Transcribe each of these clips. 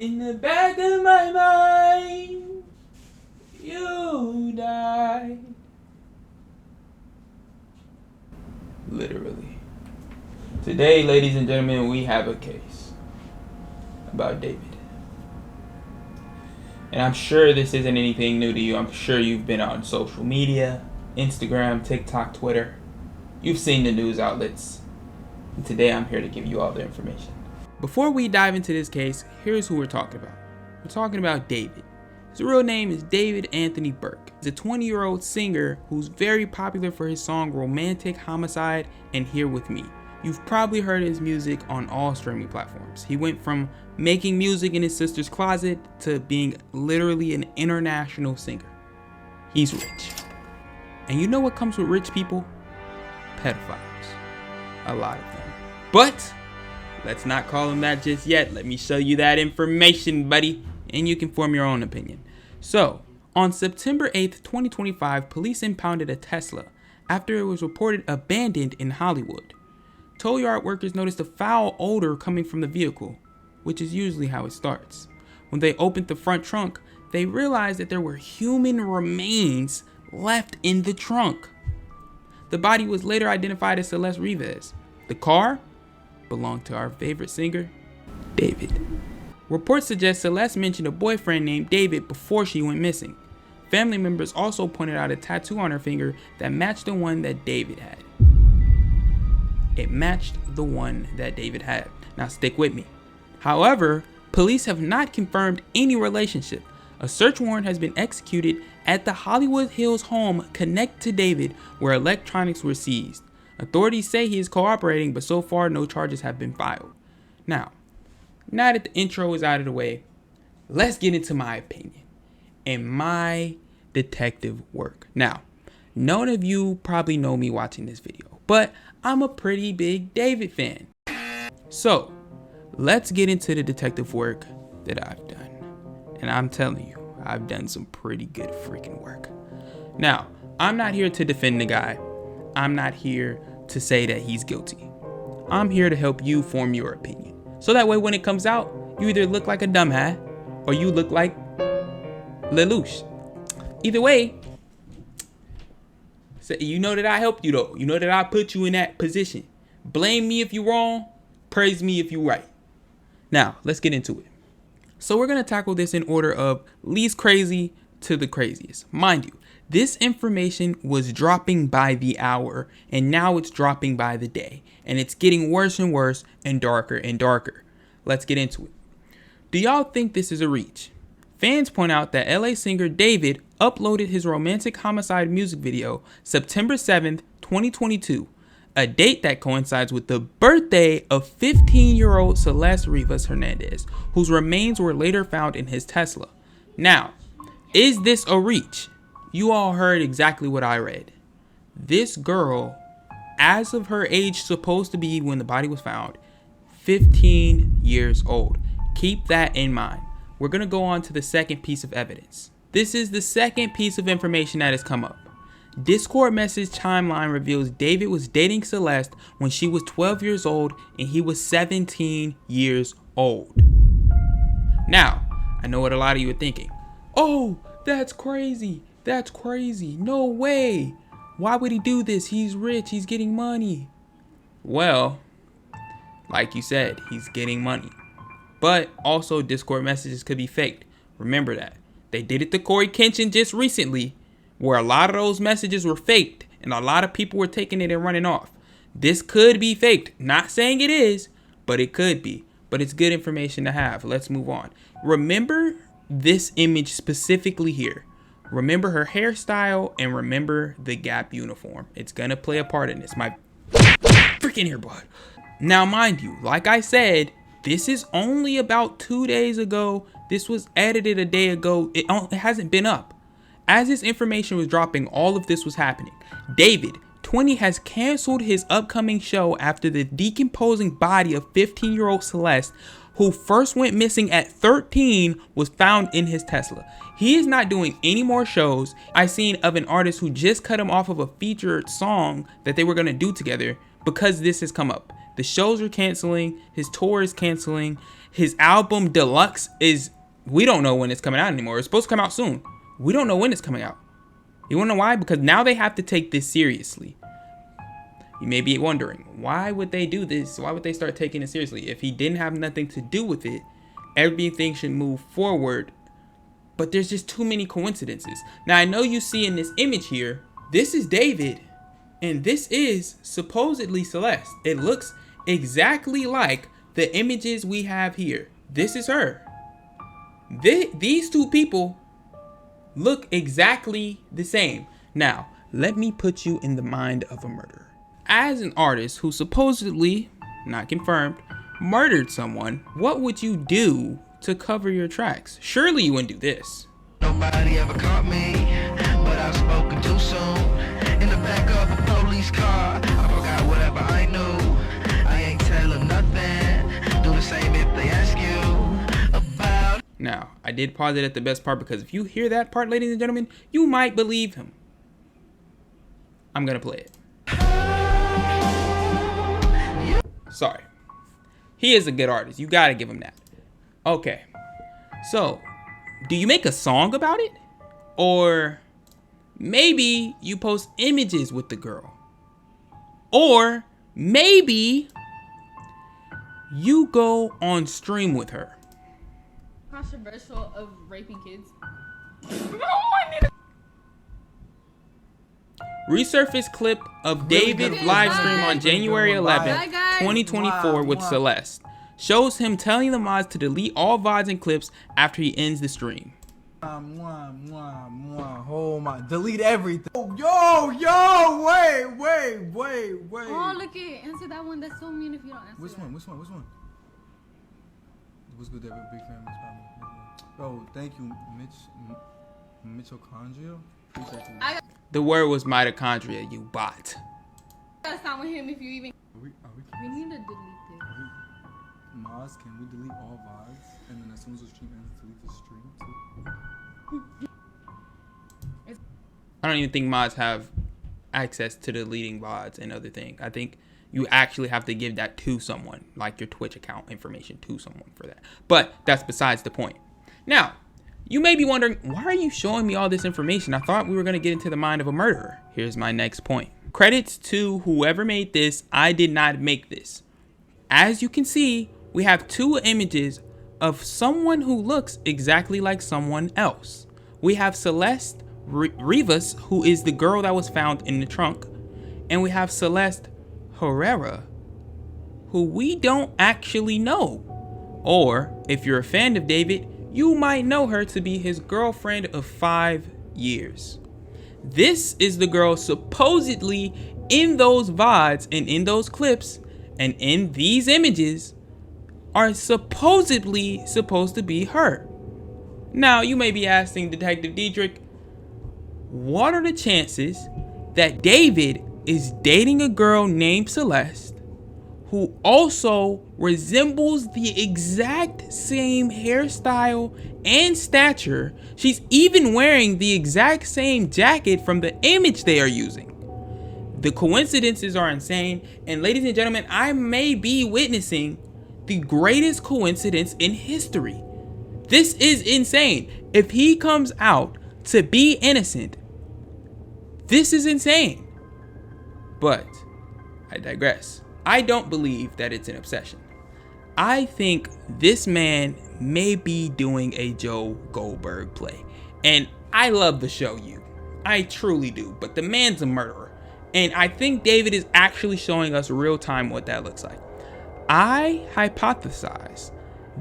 In the back of my mind, you died. Literally. Today, ladies and gentlemen, we have a case about David. And I'm sure this isn't anything new to you. I'm sure you've been on social media, Instagram, TikTok, Twitter. You've seen the news outlets. And today I'm here to give you all the information. Before we dive into this case, here's who we're talking about. We're talking about David. His real name is David Anthony Burke. He's a 20-year-old singer who's very popular for his song Romantic Homicide and Here With Me. You've probably heard his music on all streaming platforms. He went from making music in his sister's closet to being literally an international singer. He's rich. And you know what comes with rich people? Pedophiles. A lot of them. But let's not call them that just yet. Let me show you that information, buddy, and you can form your own opinion. So, on September 8th, 2025, police impounded a Tesla after it was reported abandoned in Hollywood. Tow yard workers noticed a foul odor coming from the vehicle, which is usually how it starts. When they opened the front trunk, they realized that there were human remains left in the trunk. The body was later identified as Celeste Rivas. The car belonged to our favorite singer, David. Reports suggest Celeste mentioned a boyfriend named David before she went missing. Family members also pointed out a tattoo on her finger that matched the one that David had. It matched the one that David had. Now stick with me. However, police have not confirmed any relationship. A search warrant has been executed at the Hollywood Hills home connected to David, where electronics were seized. Authorities say he is cooperating, but so far no charges have been filed. Now that the intro is out of the way, let's get into my opinion and my detective work. Now, none of you probably know me watching this video, but I'm a pretty big David fan. So, let's get into the detective work that I've done. And I'm telling you, I've done some pretty good freaking work. Now, I'm not here to defend the guy. I'm not here to say that he's guilty. I'm here to help you form your opinion. So that way when it comes out, you either look like a dumbass or you look like Lelouch. Either way, so you know that I helped you though. You know that I put you in that position. Blame me if you're wrong. Praise me if you're right. Now, let's get into it. So we're going to tackle this in order of least crazy to the craziest. Mind you, this information was dropping by the hour, and now it's dropping by the day. And it's getting worse and worse and darker. Let's get into it. Do y'all think this is a reach? Fans point out that LA singer David uploaded his Romantic Homicide music video September 7th, 2022, a date that coincides with the birthday of 15-year-old Celeste Rivas Hernandez, whose remains were later found in his Tesla. Now, is this a reach? You all heard exactly what I read. This girl, as of her age supposed to be when the body was found, 15 years old. Keep that in mind. We're going to go on to the second piece of evidence. This is the second piece of information that has come up. Discord message timeline reveals David was dating Celeste when she was 12 years old and he was 17 years old. Now, I know what a lot of you are thinking. Oh, that's crazy. That's crazy. No way. Why would he do this? He's rich. He's getting money. Well, like you said, he's getting money. But also Discord messages could be faked. Remember that. They did it to Corey Kenshin just recently, where a lot of those messages were faked and a lot of people were taking it and running off. This could be faked. Not saying it is, but it could be. But it's good information to have. Let's move on. Remember this image specifically here. Remember her hairstyle and remember the Gap uniform. It's gonna play a part in this. My freaking earbud. Now, mind you, like I said, this is only about 2 days ago. This was edited a day ago. It hasn't been up. As this information was dropping, all of this was happening. David, 20, has canceled his upcoming show after the decomposing body of 15-year-old Celeste, who first went missing at 13, was found in his Tesla. He is not doing any more shows. I seen of an artist who just cut him off of a featured song that they were going to do together because this has come up. The shows are canceling, his tour is canceling, His album Deluxe is, we don't know when it's coming out anymore. It's supposed to come out soon. We don't know when it's coming out. You wanna know why? Because now they have to take this seriously. You may be wondering, why would they do this? Why would they start taking it seriously? If he didn't have nothing to do with it, everything should move forward. But there's just too many coincidences. Now, I know you see in this image here, this is David, and this is supposedly Celeste. It looks exactly like the images we have here. This is her. These two people look exactly the same. Now, let me put you in the mind of a murderer. As an artist who supposedly, not confirmed, murdered someone, what would you do to cover your tracks? Surely you wouldn't do this. Nobody ever caught me, but I've spoken too soon. In the back of a police car, I forgot whatever I knew. I ain't telling nothing. Do the same if they ask you about. Now, I did pause it at the best part because if you hear that part, ladies and gentlemen, you might believe him. I'm gonna play it. Sorry. He is a good artist. You gotta give him that. Okay. So, do you make a song about it? Or maybe you post images with the girl. Or maybe you go on stream with her. Controversial of raping kids. Resurface clip of David live stream on January 11th, 2024 with Celeste. Shows him telling the mods to delete all VODs and clips after he ends the stream. Oh my, delete everything. Yo, wait. Oh, look it. Answer that one. That's so mean if you don't answer Which that. one? What's good, David? Big fan. Bro, thank you, Mitochondria. Appreciate you. The word was mitochondria, you bot. That's not with him if you even. Are we We need to delete this. Maz, can we delete all VODs? And then as soon as the stream ends, delete the stream too? I don't even think mods have access to deleting VODs and other things. I think you actually have to give that to someone, like your Twitch account information to someone for that. But that's besides the point. Now, you may be wondering, why are you showing me all this information? I thought we were going to get into the mind of a murderer. Here's my next point. Credits to whoever made this. I did not make this. As you can see, we have two images of someone who looks exactly like someone else. We have Celeste Rivas, who is the girl that was found in the trunk. And we have Celeste Herrera, who we don't actually know. Or, if you're a fan of David, you might know her to be his girlfriend of 5 years. This is the girl supposedly in those VODs and in those clips and in these images are supposedly supposed to be her. Now, you may be asking Detective Diedrich, what are the chances that David is dating a girl named Celeste who also resembles the exact same hairstyle and stature? She's even wearing the exact same jacket from the image they are using. The coincidences are insane, and ladies and gentlemen, I may be witnessing the greatest coincidence in history. This is insane. If he comes out to be innocent, this is insane. But I digress. I don't believe that it's an obsession. I think this man may be doing a Joe Goldberg play. And I love the show You. I truly do. But the man's a murderer. And I think David is actually showing us real time what that looks like. I hypothesize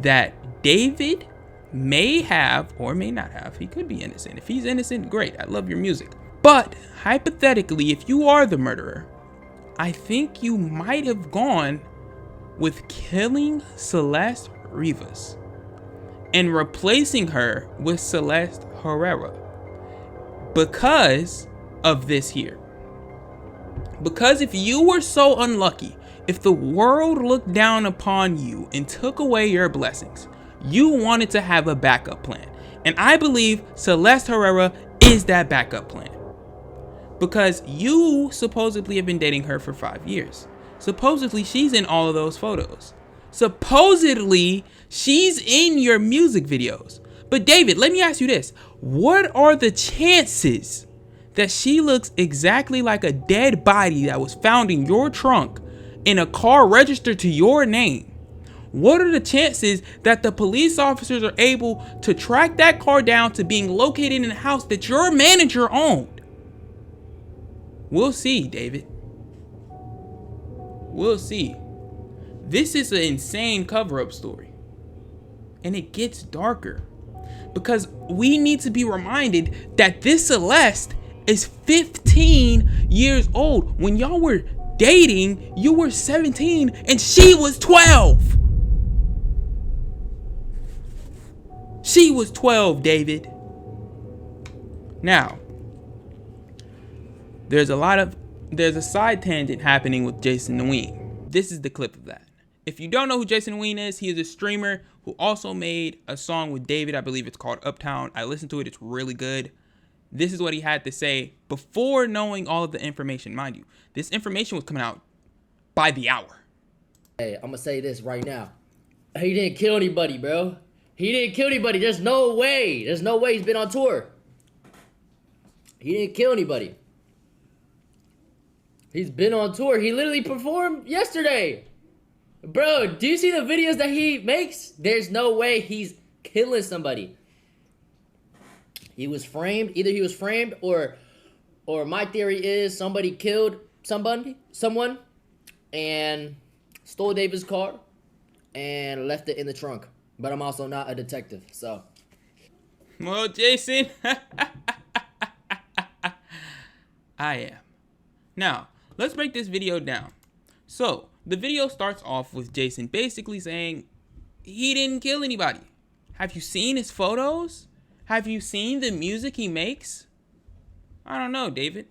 that David may have or may not have. He could be innocent. If he's innocent, great. I love your music. But hypothetically, if you are the murderer, I think you might have gone with killing Celeste Rivas and replacing her with Celeste Herrera because of this here. Because if you were so unlucky, if the world looked down upon you and took away your blessings, you wanted to have a backup plan. And I believe Celeste Herrera is that backup plan. Because you supposedly have been dating her for 5 years. Supposedly she's in all of those photos. Supposedly, she's in your music videos. But David, let me ask you this. What are the chances that she looks exactly like a dead body that was found in your trunk in a car registered to your name? What are the chances that the police officers are able to track that car down to being located in a house that your manager owned? We'll see, David. We'll see. This is an insane cover-up story. And it gets darker. Because we need to be reminded that this Celeste is 15 years old. When y'all were dating, you were 17 and she was 12. She was 12, David. Now, there's a side tangent happening with Jason Nguyen. This is the clip of that. If you don't know who Jason Nguyen is, he is a streamer who also made a song with David. I believe it's called Uptown. I listened to it. It's really good. This is what he had to say before knowing all of the information. Mind you, this information was coming out by the hour. Hey, I'm gonna say this right now. He didn't kill anybody, bro. He didn't kill anybody. There's no way. There's no way he's been on tour. He didn't kill anybody. He's been on tour. He literally performed yesterday. Bro, do you see the videos that he makes? There's no way he's killing somebody. He was framed. Either he was framed or my theory is somebody killed someone and stole David's car and left it in the trunk. But I'm also not a detective, so. Well, Jason, I am. Now, let's break this video down. So, the video starts off with Jason basically saying he didn't kill anybody. Have you seen his photos? Have you seen the music he makes? I don't know, David.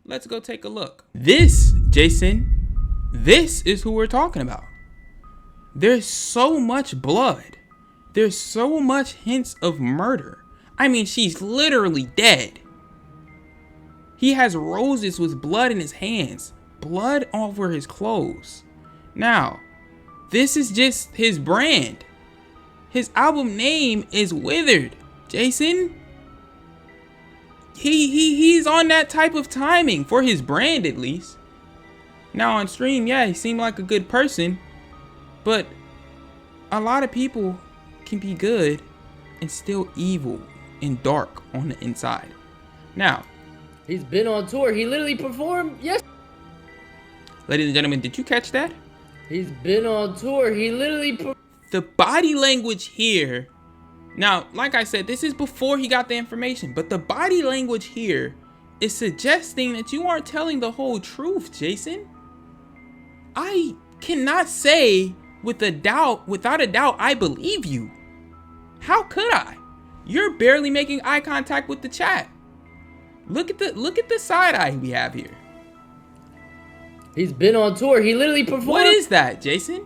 Let's go take a look. This, Jason, this is who we're talking about. There's so much blood. There's so much hints of murder. I mean, she's literally dead. He has roses with blood in his hands. Blood all over his clothes. Now, this is just his brand. His album name is Withered, Jason. He's on that type of timing for his brand, at least. Now on stream, yeah, he seemed like a good person, but a lot of people can be good and still evil and dark on the inside. Now, he's been on tour. He literally performed yesterday. Ladies and gentlemen, did you catch that? He's been on tour. He literally the body language here. Now, like I said, this is before he got the information, but the body language here is suggesting that you aren't telling the whole truth, Jason. I cannot say without a doubt, I believe you. How could I? You're barely making eye contact with the chat. Look at the side eye we have here. He's been on tour. He literally performed. What is that, Jason?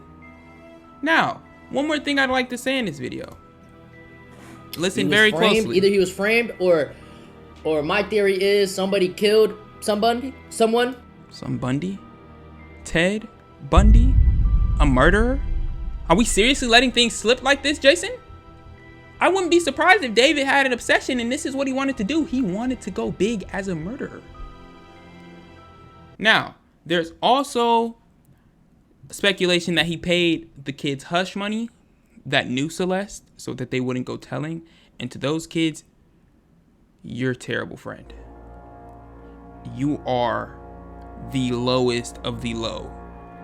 Now, one more thing I'd like to say in this video. Listen very closely. Either he was framed or my theory is somebody killed someone. Some Bundy? Ted Bundy? A murderer? Are we seriously letting things slip like this, Jason? I wouldn't be surprised if David had an obsession and this is what he wanted to do. He wanted to go big as a murderer. Now, there's also speculation that he paid the kids hush money that knew Celeste so that they wouldn't go telling. And to those kids, you're a terrible friend. You are the lowest of the low.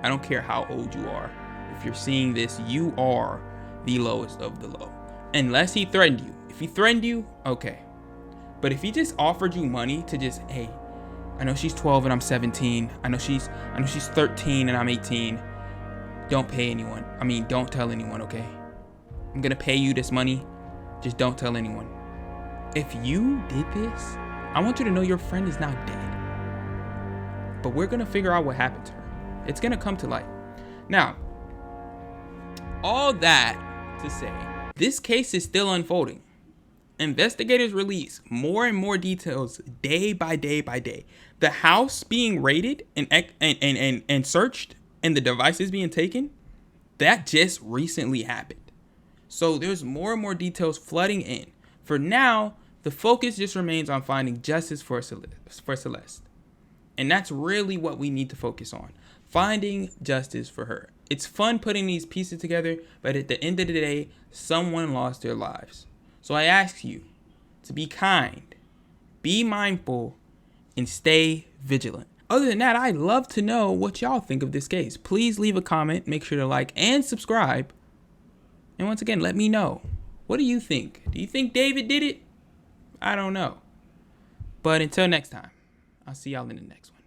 I don't care how old you are. If you're seeing this, you are the lowest of the low. Unless he threatened you. If he threatened you, okay. But if he just offered you money to just, hey, I know she's 12 and I'm 17. I know she's 13 and I'm 18. Don't pay anyone. I mean, don't tell anyone, okay? I'm gonna pay you this money. Just don't tell anyone. If you did this, I want you to know your friend is now dead. But we're gonna figure out what happened to her. It's gonna come to light. Now, all that to say, this case is still unfolding. Investigators release more and more details day by day by day. The house being raided and searched and the devices being taken that just recently happened. So there's more and more details flooding in. For now, the focus just remains on finding justice for Celeste. And that's really what we need to focus on. Finding justice for her. It's fun putting these pieces together, but at the end of the day, someone lost their lives. So I ask you to be kind, be mindful, and stay vigilant. Other than that, I'd love to know what y'all think of this case. Please leave a comment, make sure to like and subscribe. And once again, let me know. What do you think? Do you think David did it? I don't know. But until next time, I'll see y'all in the next one.